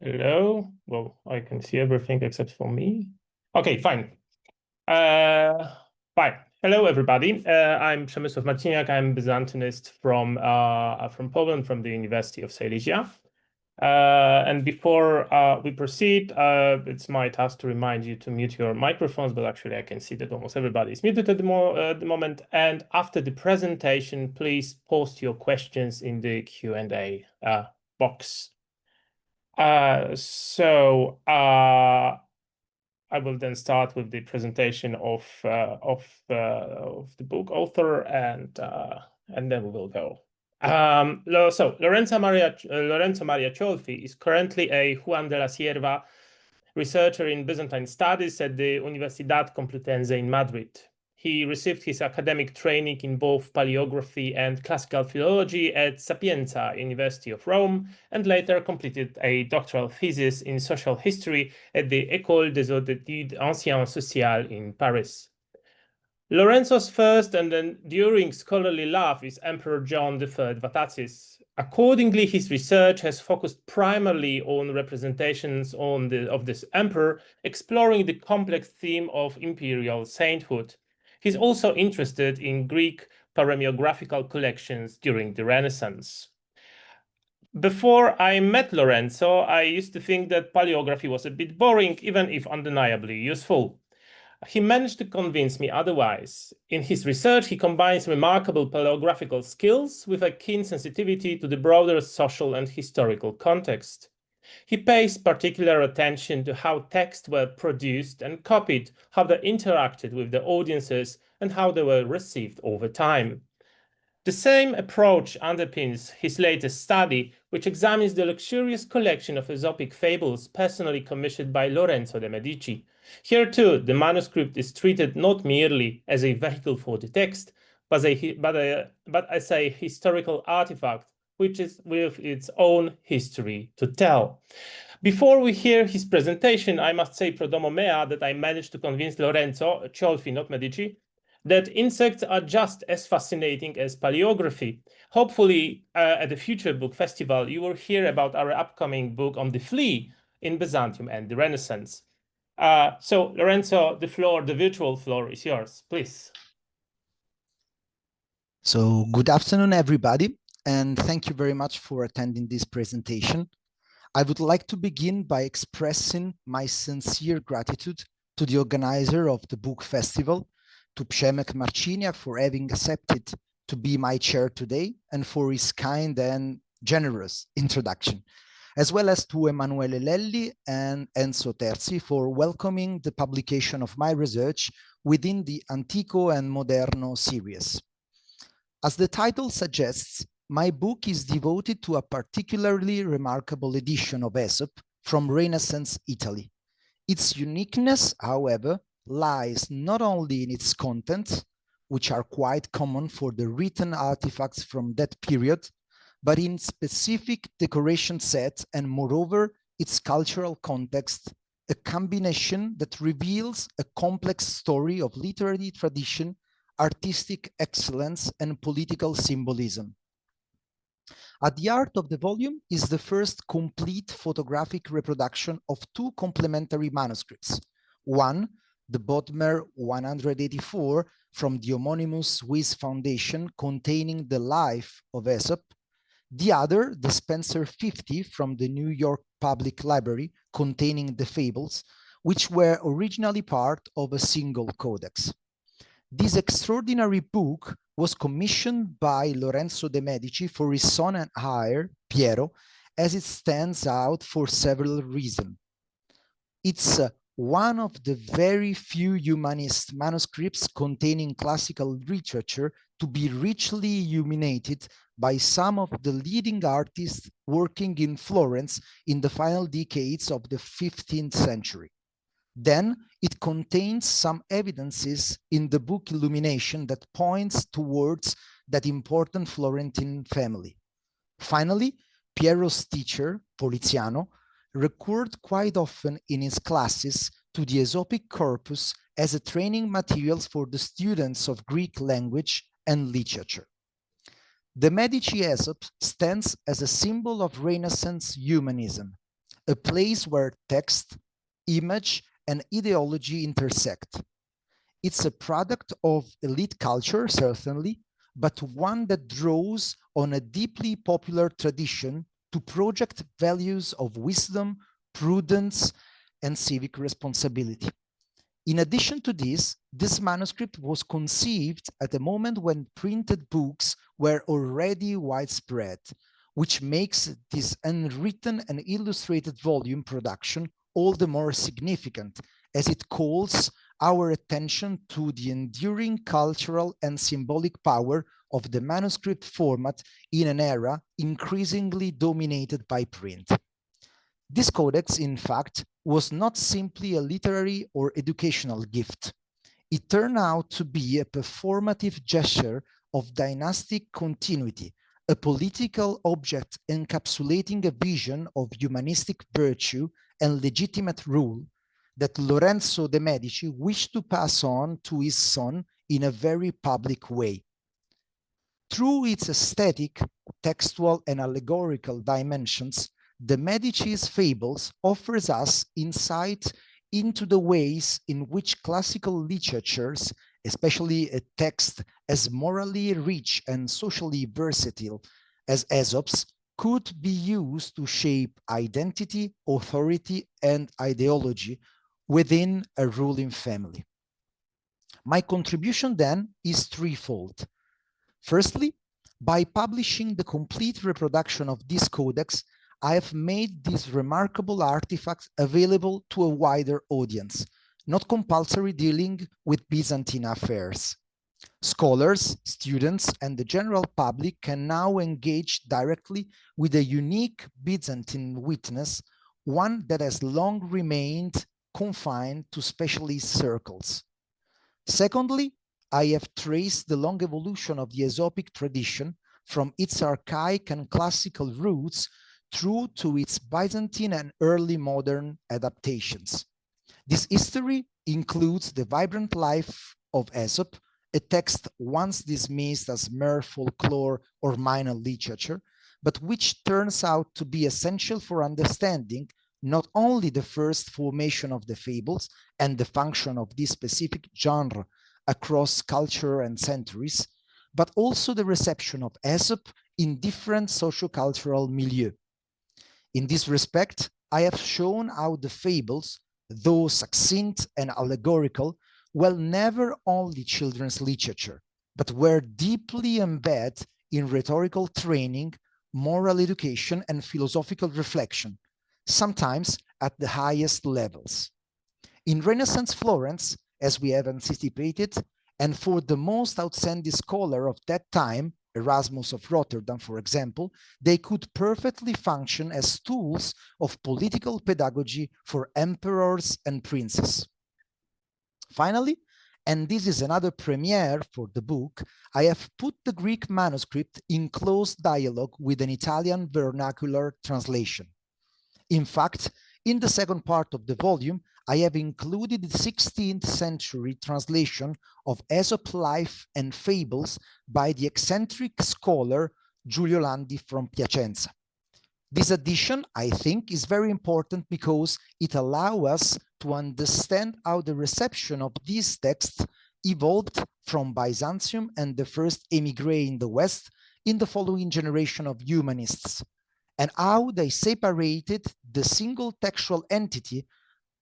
Hello. Well, I can see everything except for me. Okay, fine. Fine. Hello, everybody. I'm Przemyslaw Marciniak. I'm Byzantinist from Poland, from the University of Silesia. And before we proceed, it's my task to remind you to mute your microphones, but actually I can see that almost everybody is muted at the moment. And after the presentation, please post your questions in the Q&A box. I will then start with the presentation of the book author, and then we will go. Lorenzo Maria Ciolfi is currently a Juan de la Sierva researcher in Byzantine studies at the Universidad Complutense in Madrid. He received his academic training in both paleography and classical philology at Sapienza, University of Rome, and later completed a doctoral thesis in social history at the École des Hautes Études Anciennes Sociales in Paris. Lorenzo's first and enduring scholarly love is Emperor John III Vatatzis. Accordingly, his research has focused primarily on representations of this emperor, exploring the complex theme of imperial sainthood. He's also interested in Greek paremiographical collections during the Renaissance. Before I met Lorenzo, I used to think that paleography was a bit boring, even if undeniably useful. He managed to convince me otherwise. In his research, he combines remarkable paleographical skills with a keen sensitivity to the broader social and historical context. He pays particular attention to how texts were produced and copied, how they interacted with the audiences, and how they were received over time. The same approach underpins his latest study, which examines the luxurious collection of Aesopic fables personally commissioned by Lorenzo de' Medici. Here too, the manuscript is treated not merely as a vehicle for the text, but as a historical artifact, which is with its own history to tell. Before we hear his presentation, I must say pro domo mea that I managed to convince Lorenzo, Ciolfi, not Medici, that insects are just as fascinating as paleography. Hopefully, at the future book festival, you will hear about our upcoming book on the flea in Byzantium and the Renaissance. So, Lorenzo, the virtual floor is yours, please. So, good afternoon, everybody, and thank you very much for attending this presentation. I would like to begin by expressing my sincere gratitude to the organizer of the book festival, to Przemyslaw Marciniak for having accepted to be my chair today and for his kind and generous introduction, as well as to Emanuele Lelli and Enzo Terzi for welcoming the publication of my research within the Antico and Moderno series. As the title suggests, my book is devoted to a particularly remarkable edition of Aesop from Renaissance Italy. Its uniqueness, however, lies not only in its contents, which are quite common for the written artifacts from that period, but in specific decoration sets and moreover its cultural context, a combination that reveals a complex story of literary tradition, artistic excellence, and political symbolism. At the heart of the volume is the first complete photographic reproduction of two complementary manuscripts. One, the Bodmer 184 from the homonymous Swiss foundation containing the life of Aesop. The other, the Spencer 50 from the New York Public Library containing the fables, which were originally part of a single codex. This extraordinary book was commissioned by Lorenzo de' Medici for his son and heir, Piero, as it stands out for several reasons. It's one of the very few humanist manuscripts containing classical literature to be richly illuminated by some of the leading artists working in Florence in the final decades of the 15th century. Then it contains some evidences in the book illumination that points towards that important Florentine family. Finally, Piero's teacher, Poliziano, recurred quite often in his classes to the Aesopic corpus as a training materials for the students of Greek language and literature. The Medici Aesop stands as a symbol of Renaissance humanism, a place where text, image, and ideology intersect. It's a product of elite culture, certainly, but one that draws on a deeply popular tradition to project values of wisdom, prudence, and civic responsibility. In addition to this manuscript was conceived at a moment when printed books were already widespread, which makes this unwritten and illustrated volume production all the more significant, as it calls our attention to the enduring cultural and symbolic power of the manuscript format in an era increasingly dominated by print. This codex, in fact, was not simply a literary or educational gift. It turned out to be a performative gesture of dynastic continuity, a political object encapsulating a vision of humanistic virtue and legitimate rule that Lorenzo de' Medici wished to pass on to his son in a very public way. Through its aesthetic, textual, and allegorical dimensions, the Medici's Fables offers us insight into the ways in which classical literatures, especially a text as morally rich and socially versatile as Aesop's, could be used to shape identity, authority, and ideology within a ruling family. My contribution then is threefold. Firstly, by publishing the complete reproduction of this codex, I have made these remarkable artifacts available to a wider audience, not compulsory dealing with Byzantine affairs. Scholars, students, and the general public can now engage directly with a unique Byzantine witness, one that has long remained confined to specialist circles. Secondly, I have traced the long evolution of the Aesopic tradition from its archaic and classical roots through to its Byzantine and early modern adaptations. This history includes the vibrant life of Aesop, a text once dismissed as mere folklore or minor literature, but which turns out to be essential for understanding not only the first formation of the fables and the function of this specific genre across culture and centuries, but also the reception of Aesop in different sociocultural milieux. In this respect, I have shown how the fables, though succinct and allegorical, were never only children's literature, but were deeply embedded in rhetorical training, moral education, and philosophical reflection, sometimes at the highest levels. In Renaissance Florence, as we have anticipated, and for the most outstanding scholar of that time, Erasmus of Rotterdam, for example, they could perfectly function as tools of political pedagogy for emperors and princes. Finally, and this is another premiere for the book, I have put the Greek manuscript in close dialogue with an Italian vernacular translation. In fact, in the second part of the volume, I have included the 16th century translation of Aesop's Life and Fables by the eccentric scholar Giulio Landi from Piacenza. This addition, I think, is very important because it allows us to understand how the reception of these texts evolved from Byzantium and the first émigrés in the West in the following generation of humanists, and how they separated the single textual entity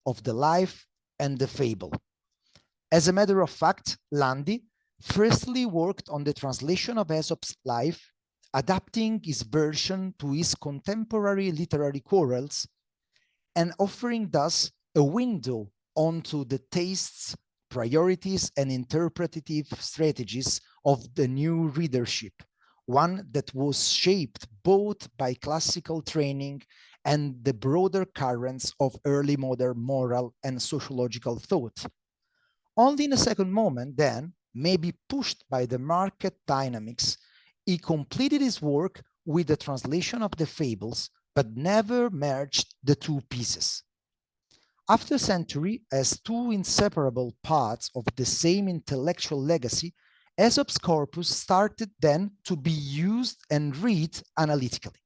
of the life and the fable. As a matter of fact, Landi firstly worked on the translation of Aesop's life, adapting his version to his contemporary literary quarrels, and offering thus a window onto the tastes, priorities, and interpretative strategies of the new readership, one that was shaped both by classical training and the broader currents of early modern moral and sociological thought. Only in a second moment, then, maybe pushed by the market dynamics, he completed his work with the translation of the fables, but never merged the two pieces. After a century, as two inseparable parts of the same intellectual legacy, Aesop's corpus started then to be used and read analytically.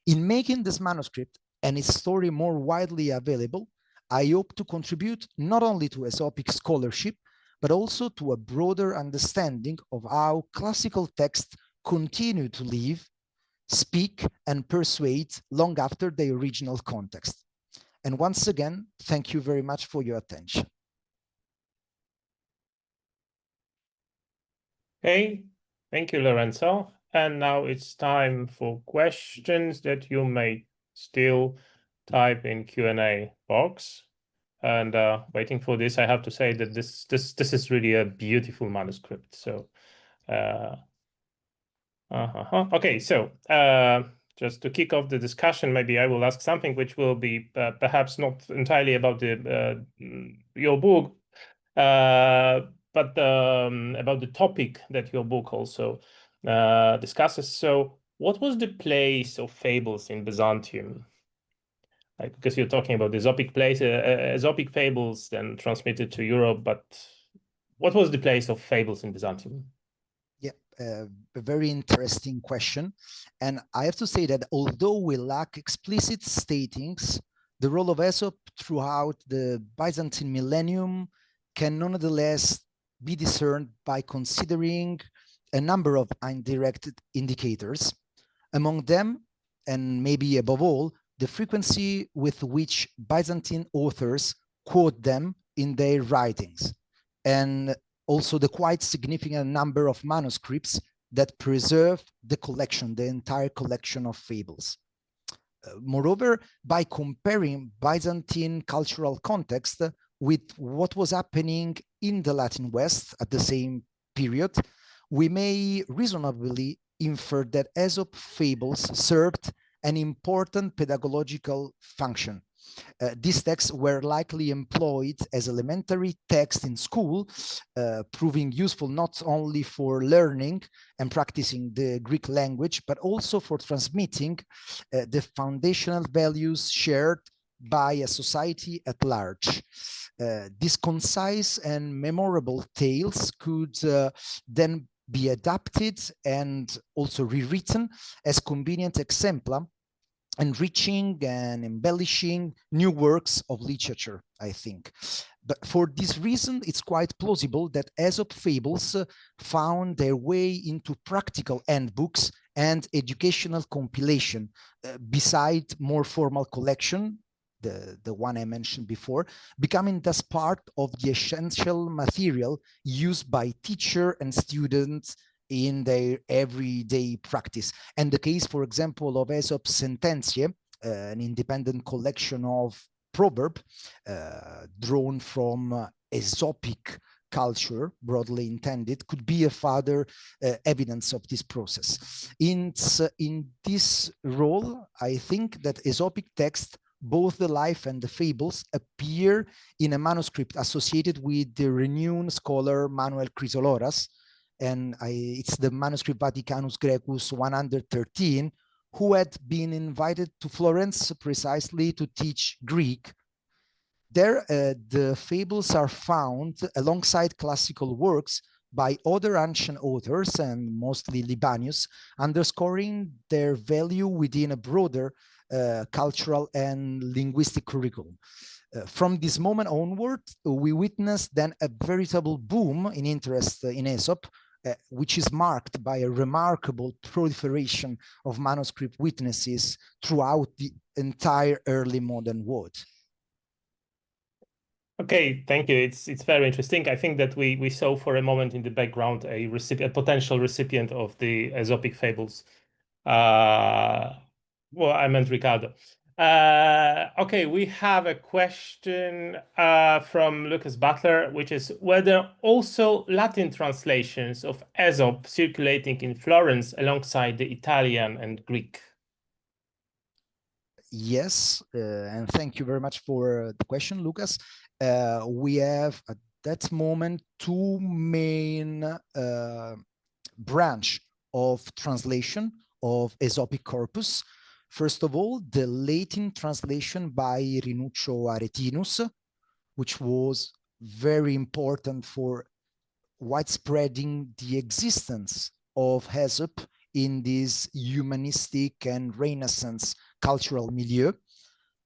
In making this manuscript, and its story more widely available, I hope to contribute not only to Aesopic scholarship, but also to a broader understanding of how classical texts continue to live, speak, and persuade long after their original context. And once again, thank you very much for your attention. Okay, thank you, Lorenzo. And now it's time for questions that you may still type in Q&A box. And waiting for this, I have to say that this is really a beautiful manuscript. So, okay, so just to kick off the discussion, maybe I will ask something which will be perhaps not entirely about the your book, but about the topic that your book also discusses. So, what was the place of fables in Byzantium? Like, because you're talking about the Aesopic fables then transmitted to Europe, but what was the place of fables in Byzantium? Yeah, a very interesting question. And I have to say that although we lack explicit statings, the role of Aesop throughout the Byzantine millennium can nonetheless be discerned by considering a number of indirect indicators. Among them, and maybe above all, the frequency with which Byzantine authors quote them in their writings, and also the quite significant number of manuscripts that preserve the collection, the entire collection of fables. Moreover, by comparing Byzantine cultural context with what was happening in the Latin West at the same period, we may reasonably infer that Aesop fables served an important pedagogical function. These texts were likely employed as elementary texts in school, proving useful not only for learning and practicing the Greek language, but also for transmitting the foundational values shared by a society at large. These concise and memorable tales could then be adapted and also rewritten as convenient exemplar, enriching and embellishing new works of literature, I think. But for this reason, it's quite plausible that Aesop fables found their way into practical handbooks and educational compilation, beside more formal collection, the one I mentioned before, becoming thus part of the essential material used by teacher and students in their everyday practice. And the case, for example, of Aesop's Sententiae, an independent collection of proverb drawn from Aesopic culture, broadly intended, could be a further evidence of this process. In this role, I think that Aesopic text, both the life and the fables, appear in a manuscript associated with the renowned scholar Manuel Chrysoloras, and it's the manuscript Vaticanus Graecus 113, who had been invited to Florence precisely to teach Greek. There, the fables are found alongside classical works by other ancient authors, and mostly Libanius, underscoring their value within a broader cultural and linguistic curriculum. From this moment onward, we witnessed then a veritable boom in interest in Aesop, which is marked by a remarkable proliferation of manuscript witnesses throughout the entire early modern world. Okay, thank you. It's very interesting. I think that we saw for a moment in the background a potential recipient of the Aesopic fables. Well, I meant Ricardo. Okay, we have a question from Lucas Butler, which is, were there also Latin translations of Aesop circulating in Florence alongside the Italian and Greek? Yes, and thank you very much for the question, Lucas. We have at that moment two main branch of translation of Aesopic corpus. First of all, the Latin translation by Rinuccio Aretinus, which was very important for widespreading the existence of Aesop in this humanistic and Renaissance cultural milieu.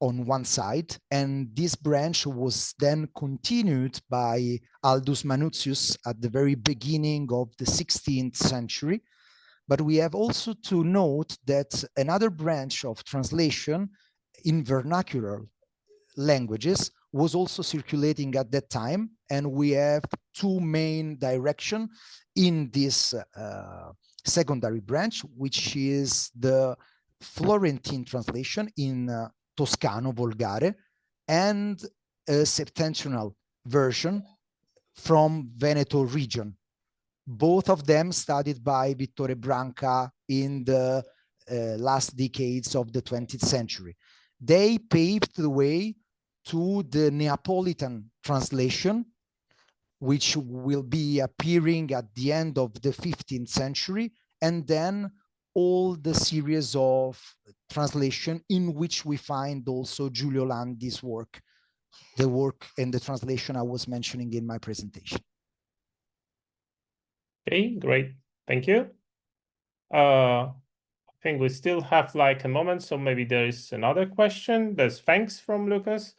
on one side, and this branch was then continued by Aldus Manutius at the very beginning of the 16th century. But we have also to note that another branch of translation in vernacular languages was also circulating at that time, and we have two main directions in this secondary branch, which is the Florentine translation in Toscano Volgare and a septentrional version from Veneto region. Both of them studied by Vittore Branca in the last decades of the 20th century. They paved the way to the Neapolitan translation, which will be appearing at the end of the 15th century, and then all the series of translation in which we find also Giulio Landi's work, the work and the translation I was mentioning in my presentation. Okay, great. Thank you. I think we still have like a moment, so maybe there is another question. There's thanks from Lucas.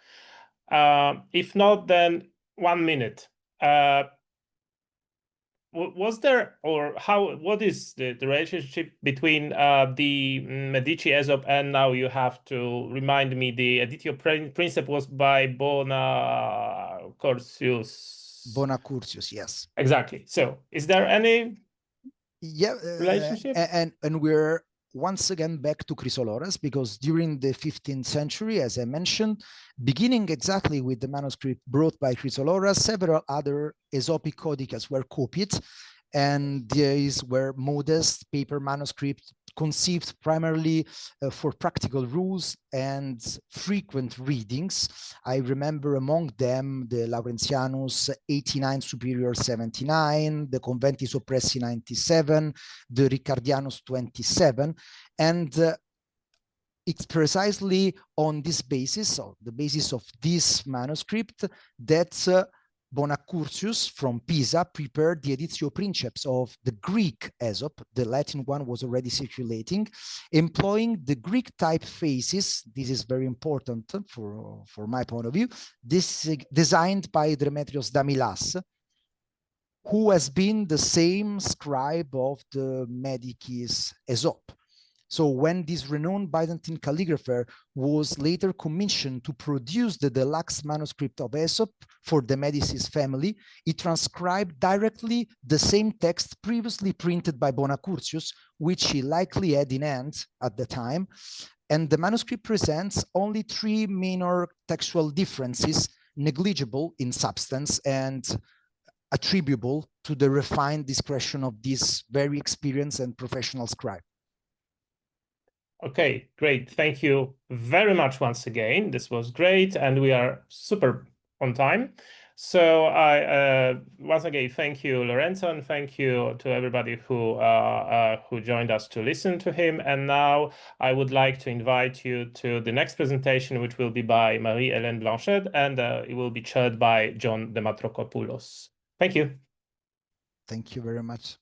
If not, then 1 minute. Was there, or what is the relationship between the Medici Aesop, and now you have to remind me, the Editio Princeps was by Bonacurtius, yes. Exactly. So is there any relationship? And we're once again back to Chrysoloras, because during the 15th century, as I mentioned, beginning exactly with the manuscript brought by Chrysoloras, several other Aesopic codicas were copied, and these were modest paper manuscripts conceived primarily for practical rules and frequent readings. I remember among them the Laurentianus 89 Superior 79, the Conventi Soppressi 97, the Ricardianus 27, and it's precisely on this basis, or the basis of this manuscript, that Bonacurtius from Pisa prepared the Editio Princeps of the Greek Aesop. The Latin one was already circulating, employing the Greek typefaces. This is very important for my point of view. This is designed by Demetrios Damilas, who has been the same scribe of the Medicis Aesop. So when this renowned Byzantine calligrapher was later commissioned to produce the deluxe manuscript of Aesop for the Medicis family, he transcribed directly the same text previously printed by Bonacurtius, which he likely had in hand at the time. And the manuscript presents only 3 minor textual differences, negligible in substance and attributable to the refined discretion of this very experienced and professional scribe. Okay, great. Thank you very much once again. This was great, and we are super on time. So I once again thank you, Lorenzo, and thank you to everybody who joined us to listen to him. And now I would like to invite you to the next presentation, which will be by Marie-Hélène Blanchet, and it will be chaired by John Dematrokopoulos. Thank you. Thank you very much.